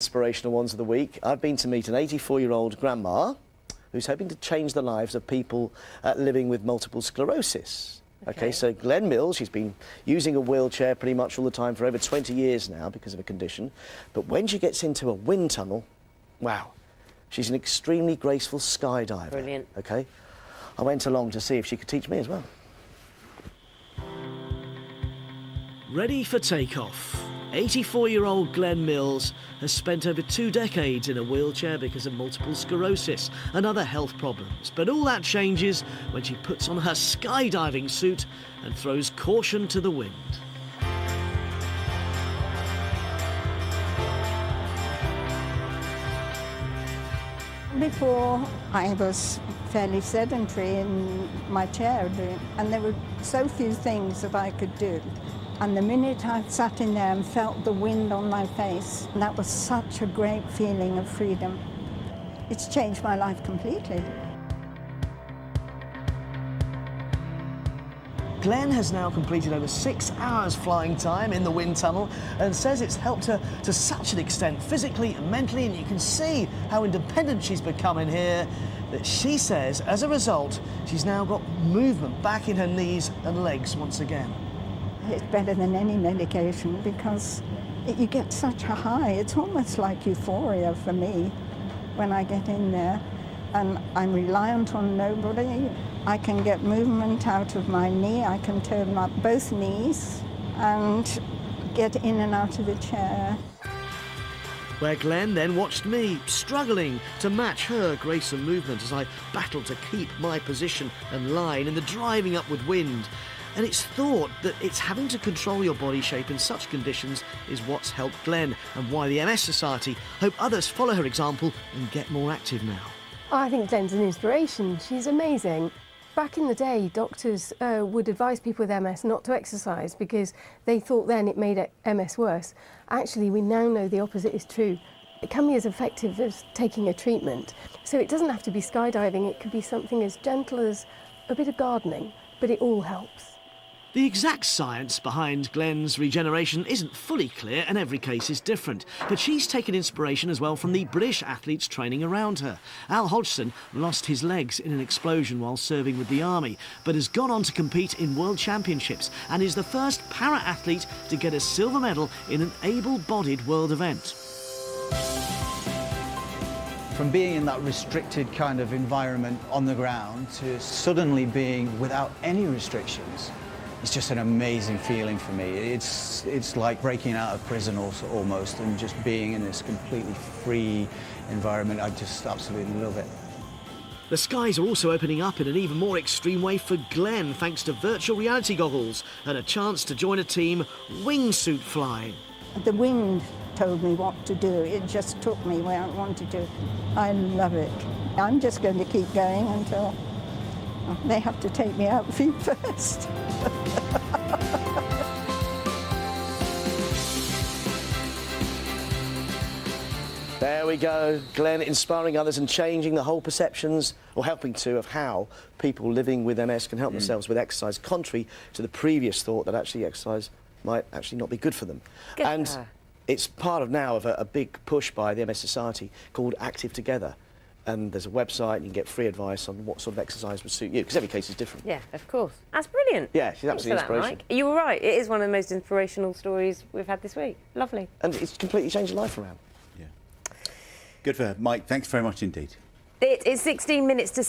Inspirational ones of the week. I've been to meet an 84-year-old grandma who's hoping to change the lives of people living with multiple sclerosis. Okay, so Glenn Mills, she's been using a wheelchair pretty much all the time for over 20 years now because of a condition. But when she gets into a wind tunnel, wow, she's an extremely graceful skydiver. Brilliant. Okay, I went along to see if she could teach me as well. Ready for takeoff. 84-year-old Glenn Mills has spent over 2 decades in a wheelchair because of multiple sclerosis and other health problems. But all that changes when she puts on her skydiving suit and throws caution to the wind. Before, I was fairly sedentary in my chair, and there were so few things that I could do. And the minute I sat in there and felt the wind on my face, that was such a great feeling of freedom. It's changed my life completely. Glenn has now completed over 6 hours flying time in the wind tunnel and says it's helped her to such an extent physically and mentally, and you can see how independent she's become in here, that she says as a result she's now got movement back in her knees and legs once again. It's better than any medication because you get such a high. It's almost like euphoria for me when I get in there, and I'm reliant on nobody. I can get movement out of my knee. I can turn my both knees and get in and out of the chair. Where Glenn then watched me, struggling to match her grace and movement as I battled to keep my position and line in the driving upward wind. And it's thought that it's having to control your body shape in such conditions is what's helped Glenn, and why the MS Society hope others follow her example and get more active now. I think Glenn's an inspiration. She's amazing. Back in the day, doctors would advise people with MS not to exercise because they thought then it made MS worse. Actually, we now know the opposite is true. It can be as effective as taking a treatment. So it doesn't have to be skydiving. It could be something as gentle as a bit of gardening, but it all helps. The exact science behind Glenn's regeneration isn't fully clear, and every case is different. But she's taken inspiration as well from the British athletes training around her. Al Hodgson lost his legs in an explosion while serving with the army, but has gone on to compete in World Championships and is the first para-athlete to get a silver medal in an able-bodied world event. From being in that restricted kind of environment on the ground to suddenly being without any restrictions, it's just an amazing feeling for me. It's like breaking out of prison almost, and just being in this completely free environment. I just absolutely love it. The skies are also opening up in an even more extreme way for Glenn, thanks to virtual reality goggles and a chance to join a team wingsuit flying. The wind told me what to do. It just took me where I wanted to. I love it. I'm just going to keep going until they have to take me out feet first. There we go, Glenn inspiring others and changing the whole perceptions, or helping to, of how people living with MS can help themselves with exercise, contrary to the previous thought that actually exercise might actually not be good for them. Good for and her. it's part of now of a big push by the MS Society called Active Together. And there's a website, and you can get free advice on what sort of exercise would suit you, because every case is different. Yeah, of course. That's brilliant. Yeah, she's absolutely inspirational. Mike. You were right. It is one of the most inspirational stories we've had this week. Lovely. And it's completely changed your life around. Yeah. Good for her. Mike, thanks very much indeed. It is 16 minutes to